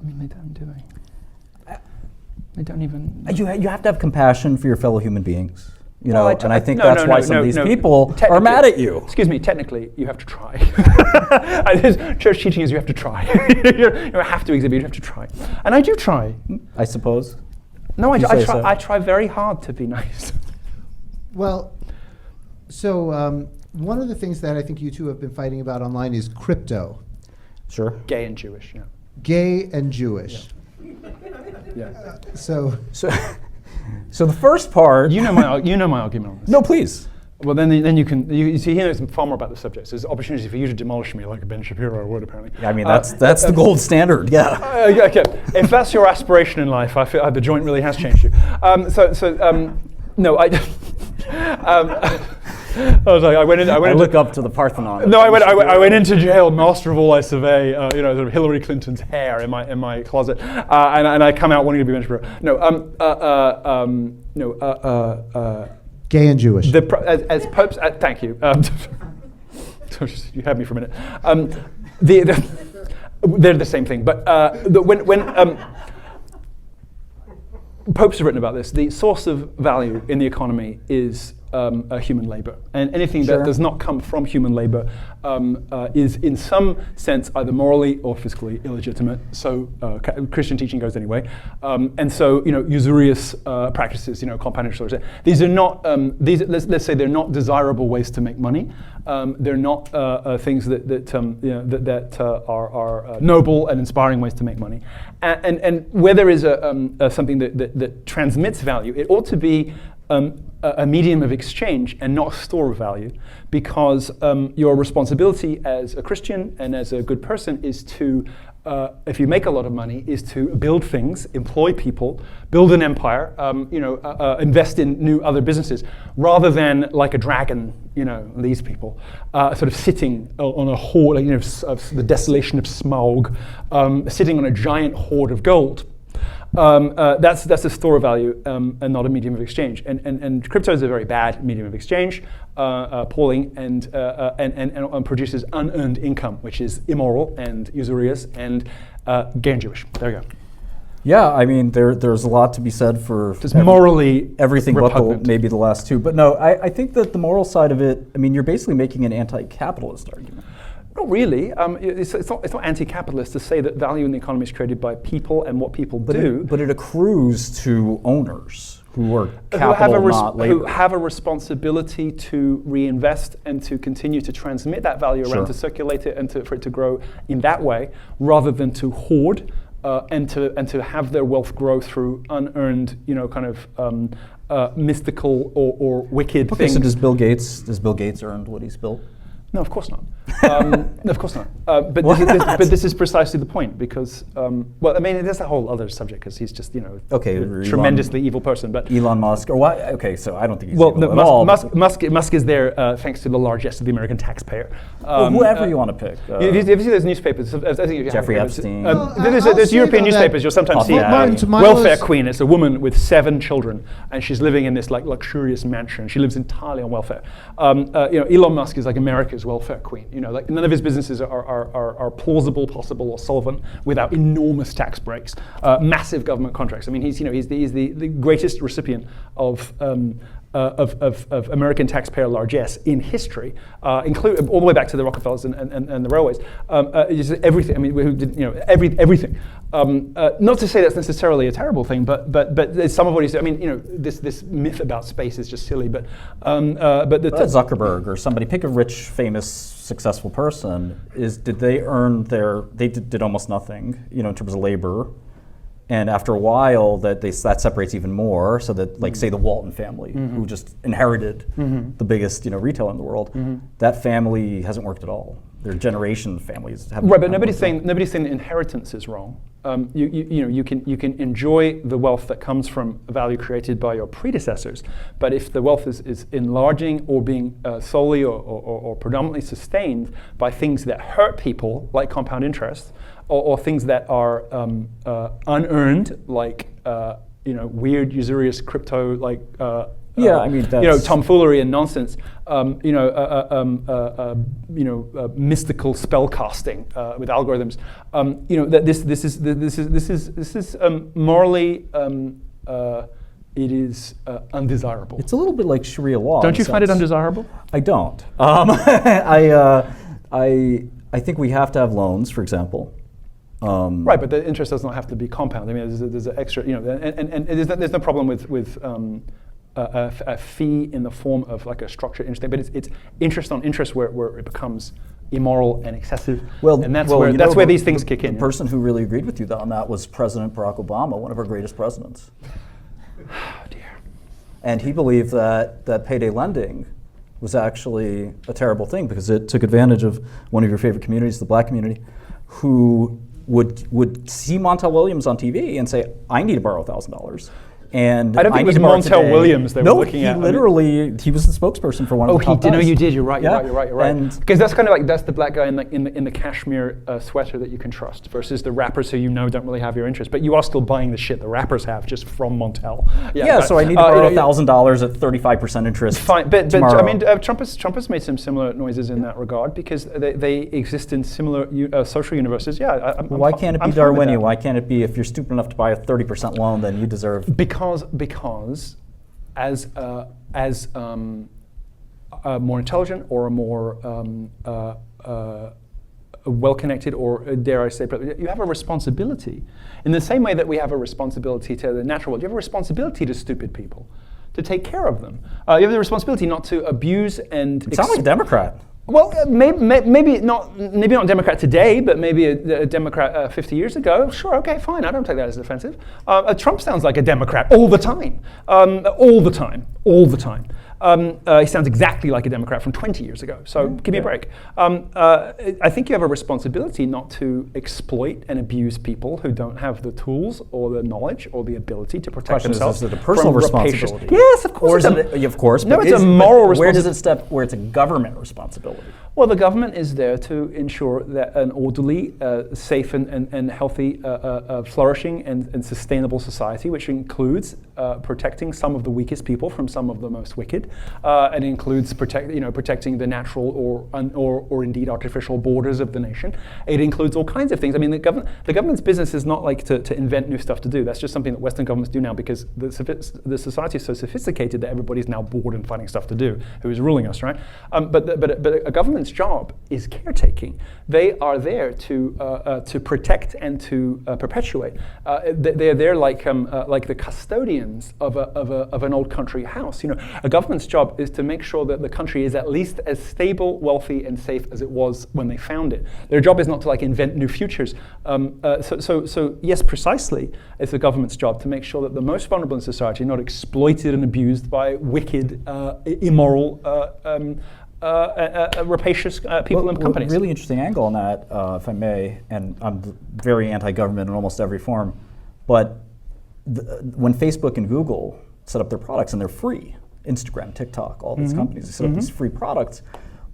mean, they don't, do they? They don't even. You have to have compassion for your fellow human beings. You know, and I think no, that's why some of these people are Technically- mad at you. Excuse me, technically, you have to try. Church teaching is you have to try. You don't have to exhibit, you have to try. And I do try. I suppose. No, I say try. so. I try very hard to be nice. Well, so one of the things that I think you two have been fighting about online is crypto. Sure. Gay and Jewish, yeah. Gay and Jewish. Yeah. So So the first part. You know my argument on this. No, please. Well, then you see, he knows far more about the subject. So there's opportunity for you to demolish me like Ben Shapiro would, apparently. I mean, that's the gold standard. Yeah. Okay. If that's your aspiration in life, I feel the joint really has changed you. No, I. I was like, I went I look up to the Parthenon. No, I went into jail, master of all I survey. Sort of Hillary Clinton's hair in my closet, and I come out wanting to be Ben Shapiro. gay and Jewish. As popes, thank you. You had me for a minute. They're the same thing, but when popes have written about this, the source of value in the economy is human labor, and anything that does not come from human labor is in some sense either morally or fiscally illegitimate. So Christian teaching goes anyway, and so usurious practices, compound interest. These are not let's say they're not desirable ways to make money. They're not things that are noble and inspiring ways to make money. And where there is something that transmits value, it ought to be a medium of exchange and not a store of value, because your responsibility as a Christian and as a good person is to, if you make a lot of money, is to build things, employ people, build an empire, invest in new other businesses, rather than like a dragon, these people, sort of sitting on a hoard, of the desolation of Smaug, sitting on a giant hoard of gold. That's a store of value and not a medium of exchange. And crypto is a very bad medium of exchange, appalling, and produces unearned income, which is immoral and usurious and gay and Jewish. There you go. Yeah, I mean, there's a lot to be said for morally everything repugnant. but maybe the last two. But no, I think that the moral side of it, I mean, you're basically making an anti-capitalist argument. Not really. It's not anti-capitalist to say that value in the economy is created by people and what people do. But it accrues to owners who are capital, not labor. Who have a responsibility to reinvest and to continue to transmit that value around, to circulate it and for it to grow in that way, rather than to hoard and to have their wealth grow through unearned, mystical or wicked things. So does Bill Gates earn what he's built? No, of course not. Of course not. But this is precisely the point, because there's a whole other subject, because he's just a tremendously evil person. But Elon Musk, or why? Okay, so I don't think he's evil at all. Musk is there thanks to the largesse of the American taxpayer. Whoever you want to pick. If you see those newspapers, I think Jeffrey Epstein. There's European newspapers. You'll sometimes see welfare queen. It's a woman with 7 children, and she's living in this luxurious mansion. She lives entirely on welfare. Elon Musk is like America's welfare queen. None of his businesses are plausible, possible, or solvent without enormous tax breaks, massive government contracts. I mean, he's the greatest recipient of American taxpayer largesse in history, include all the way back to the Rockefellers and the railways. Just everything. I mean, everything. Not to say that's necessarily a terrible thing, but some of what he's. I mean, this myth about space is just silly. But Zuckerberg or somebody, pick a rich, famous, successful person. Did they earn They did almost nothing, in terms of labor. And after a while, that separates even more. So that, say, the Walton family, who just inherited the biggest, retailer in the world, that family hasn't worked at all. Their generation families haven't. Right, but nobody's saying that inheritance is wrong. You can enjoy the wealth that comes from value created by your predecessors, but if the wealth is enlarging or being solely or predominantly sustained by things that hurt people, like compound interest, or things that are unearned, like weird usurious crypto, Yeah, I mean, that's tomfoolery and nonsense. Mystical spell casting with algorithms. That this is morally. It is undesirable. It's a little bit like Sharia law. Don't you find it undesirable? I don't. I think we have to have loans, for example. Right, but the interest does not have to be compound. I mean, there's an extra, and there's no problem with a fee in the form of like a structured interest, but it's interest on interest where it becomes immoral and excessive. And that's where these things kick in. The person who really agreed with you on that was President Barack Obama, one of our greatest presidents. Oh dear. And he believed that payday lending was actually a terrible thing because it took advantage of one of your favorite communities, the black community, who would see Montel Williams on TV and say, I need to borrow $1,000. And I don't think it was Montel Williams they were looking at. No, he was the spokesperson for one of the top guys. No, you did. You're right. And because that's kind of like that's the black guy in the cashmere sweater that you can trust versus the rappers who don't really have your interest, but you are still buying the shit the rappers have just from Montel. So I need to borrow $1,000 at 35% interest. Fine, but tomorrow. I mean, Trump has made some similar noises in that regard because they exist in similar social universes. Why can't it be Darwinian? Why can't it be if you're stupid enough to buy a 30% loan, then you deserve? Because as a more intelligent or a more well-connected, or dare I say, you have a responsibility. In the same way that we have a responsibility to the natural world, you have a responsibility to stupid people, to take care of them. You have the responsibility not to abuse and... It sounds like a Democrat. Well, maybe not Democrat today, but maybe a Democrat 50 years ago. Sure, okay, fine. I don't take that as offensive. Trump sounds like a Democrat all the time. He sounds exactly like a Democrat from 20 years ago. So give me a break. I think you have a responsibility not to exploit and abuse people who don't have the tools or the knowledge or the ability to protect themselves. Is it a personal responsibility? Yes, of course. Of course. No, it's a moral responsibility. Where does it step where it's a government responsibility? Well, the government is there to ensure that an orderly, safe and healthy, flourishing and sustainable society, which includes protecting some of the weakest people from some of the most wicked, and includes protecting the natural or indeed artificial borders of the nation. It includes all kinds of things. I mean, the government's business is not like to invent new stuff to do. That's just something that Western governments do now because the society is so sophisticated that everybody's now bored and finding stuff to do. Who is ruling us, right? But a government's job is caretaking. They are there to protect and to perpetuate. They are there like the custodians of an old country house. A government's job is to make sure that the country is at least as stable, wealthy, and safe as it was when they found it. Their job is not to invent new futures. So yes, precisely, it's the government's job to make sure that the most vulnerable in society are not exploited and abused by wicked, immoral, rapacious people and companies. Really interesting angle on that, if I may, and I'm very anti-government in almost every form, but when Facebook and Google set up their products and they're free, Instagram, TikTok, all these companies, they set up these free products,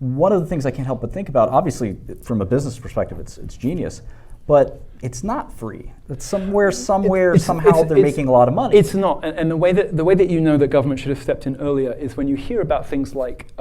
one of the things I can't help but think about, obviously from a business perspective, it's genius, but it's not free. It's somehow they're making a lot of money. It's not, and the way that you know that government should have stepped in earlier is when you hear about things like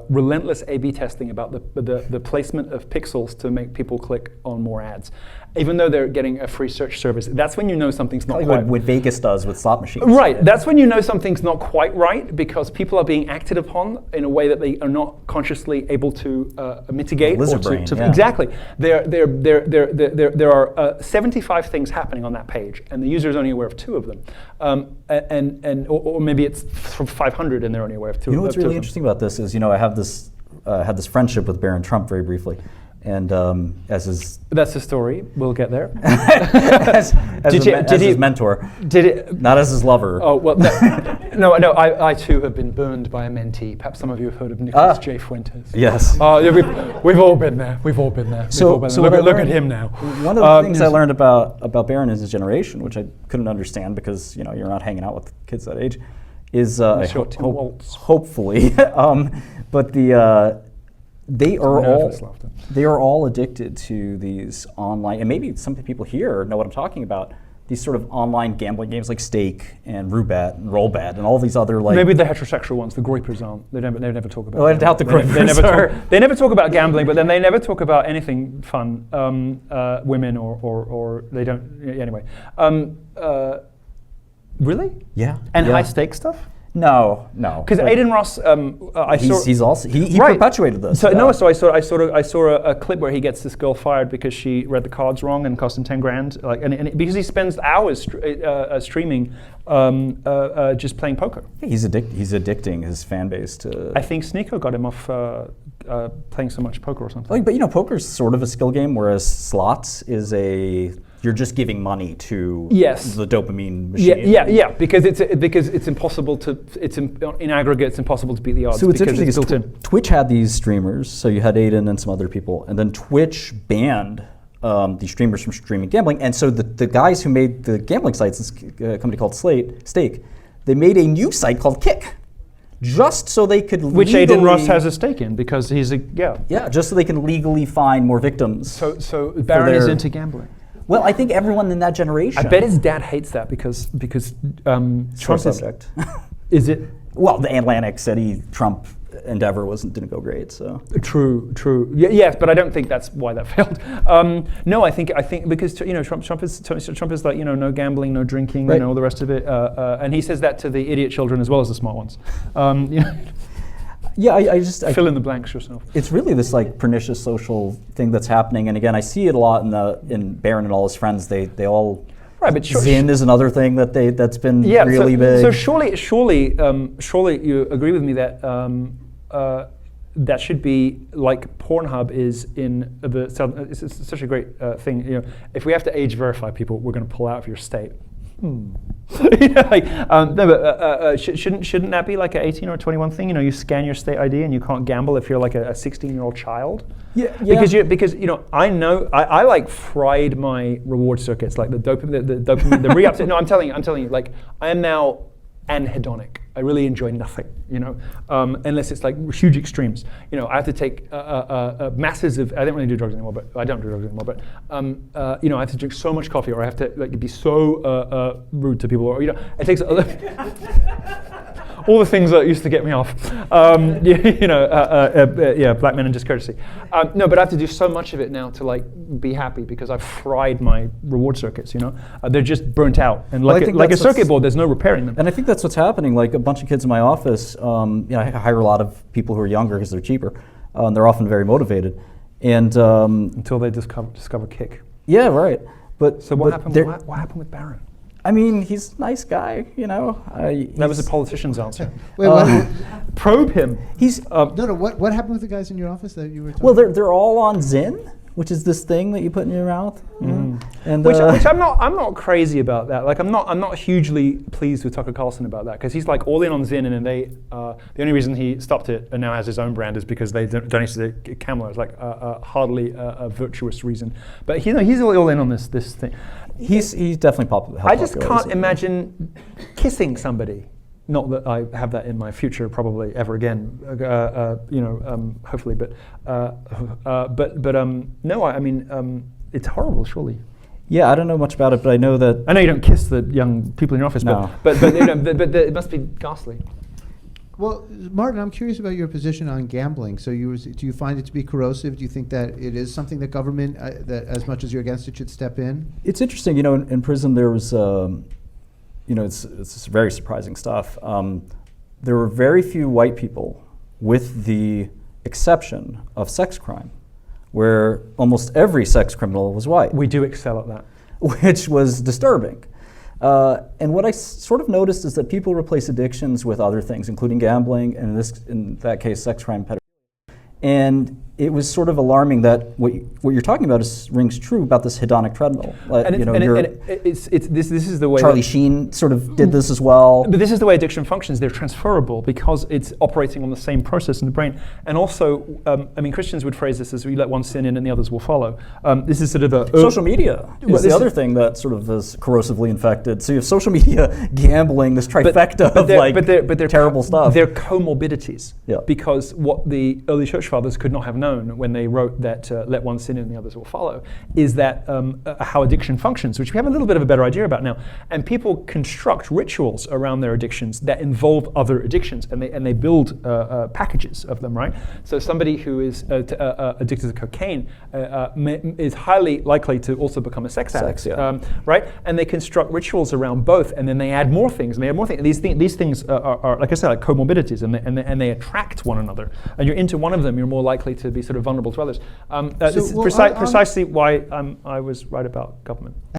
relentless A/B testing about the placement of pixels to make people click on more ads, even though they're getting a free search service. That's when you know something's not quite. What Vegas does with slot machines. Right. That's when you know something's not quite right because people are being acted upon in a way that they are not consciously able to mitigate. Exactly. There are 75 things happening on that page, and the user is only aware of 2 of them, or maybe it's from 500 and they're only aware of 2. You know what's really interesting about this is, I have this had this friendship with Barron Trump very briefly, and that's the story. We'll get there. as his mentor. Did it? Not as his lover. Oh well, no. I too have been burned by a mentee. Perhaps some of you have heard of Nicholas J. Fuentes. Yes. We've all been there. So look at him now. One of the things I learned about Barron and his generation, which I couldn't understand because you're not hanging out with kids that age, is hopefully, but they are all addicted to these online, and maybe some people here know what I'm talking about, these sort of online gambling games like Stake and Roulette and Rollbet and all these other like... Maybe the heterosexual ones, the groypers aren't. They never talk about. Oh, I doubt the groypers they never talk about gambling, but then they never talk about anything fun, women or they don't. Anyway, really? Yeah. And high stakes stuff? No. Because Aiden Ross, he's also he right. perpetuated this. So so I saw a clip where he gets this girl fired because she read the cards wrong and cost him $10,000. Like, and because he spends hours streaming, just playing poker. Yeah, he's addicting his fan base to. I think Sneeko got him off playing so much poker or something. But poker's sort of a skill game, whereas slots is you're just giving money to the dopamine machine. Yeah, because it's impossible to in aggregate it's impossible to beat the odds. So what's because interesting is Twitch had these streamers, so you had Aiden and some other people, and then Twitch banned these streamers from streaming gambling, and so the guys who made the gambling sites, this company called Stake, they made a new site called Kick. Just so they could which Aiden Ross has a stake in because he's just so they can legally find more victims. So Barron is into gambling. Well, I think everyone in that generation. I bet his dad hates that because Trump subject. Is it? Well, the Atlantic said Trump endeavor didn't go great. So true. Yes, but I don't think that's why that failed. No, I think because Trump is like no gambling, no drinking, right. All the rest of it, and he says that to the idiot children as well as the smart ones. Yeah, I just fill in the blanks yourself. It's really this like pernicious social thing that's happening, and again, I see it a lot in Barron and all his friends. They all right, but Zin is another thing that's been really big. So surely you agree with me that that should be like Pornhub is in the South. It's such a great thing. If we have to age verify people, we're going to pull out of your state. Shouldn't that be like an 18 or 21 thing? You scan your state ID and you can't gamble if you're like a 16-year-old child. Yeah. Because I know I like fried my reward circuits, like the dopamine, the re-ups. No, I'm telling you, like I am now anhedonic. I really enjoy nothing, unless it's like huge extremes. I have to take masses of. I don't really do drugs anymore, but I don't do drugs anymore. But I have to drink so much coffee, or I have to be so rude to people, or it takes all the things that used to get me off. Black men and discourtesy. No, but I have to do so much of it now to be happy because I've fried my reward circuits. They're just burnt out, and like a circuit board, there's no repairing them. And I think that's what's happening. Like a bunch of kids in my office, I hire a lot of people who are younger because they're cheaper. They're often very motivated, and until they discover Kick. Yeah, right. But so what happened with Barron? I mean, he's a nice guy, That was a politician's answer. Wait, probe him. He's no. What happened with the guys in your office that you were talking? Well, they're all on Zin, which is this thing that you put in your mouth. And which I'm not crazy about that. Like I'm not hugely pleased with Tucker Carlson about that because he's like all in on Zin, and then the only reason he stopped it and now has his own brand is because they donated to Camel. It's like hardly a virtuous reason, but he's all in on this thing. He's definitely popular. I just can't imagine kissing somebody. Not that I have that in my future, probably ever again. Hopefully, but no. I mean, it's horrible, surely. Yeah, I don't know much about it, but I know that. I know you don't kiss the young people in your office, no. but it must be ghastly. Well, Martin, I'm curious about your position on gambling. So do you find it to be corrosive? Do you think that it is something that government, that as much as you're against it, should step in? It's interesting. In prison there was, it's very surprising stuff. There were very few white people, with the exception of sex crime, where almost every sex criminal was white. We do excel at that. Which was disturbing. And what I sort of noticed is that people replace addictions with other things, including gambling, and in that case, sex crime, pedophilia. And it was sort of alarming that what you're talking about rings true about this hedonic treadmill. This is the way Charlie Sheen sort of did this as well. But this is the way addiction functions. They're transferable because it's operating on the same process in the brain. And also, Christians would phrase this as we let one sin in and the others will follow. This is sort of a social media is the other thing that sort of is corrosively infected. So you have social media, gambling, this trifecta of terrible stuff. They're comorbidities. Yeah. Because what the early church fathers could not have unknown when they wrote that let one sin in, the others will follow, is that how addiction functions, which we have a little bit of a better idea about now. And people construct rituals around their addictions that involve other addictions, and they build packages of them, right? So somebody who is addicted to cocaine is highly likely to also become a sex addict, right? And they construct rituals around both, and then they add more things, and they add more things. These things are, like I said, like comorbidities, and they attract one another. And you're into one of them, you're more likely to be sort of vulnerable to others. This is precisely why I was right about government.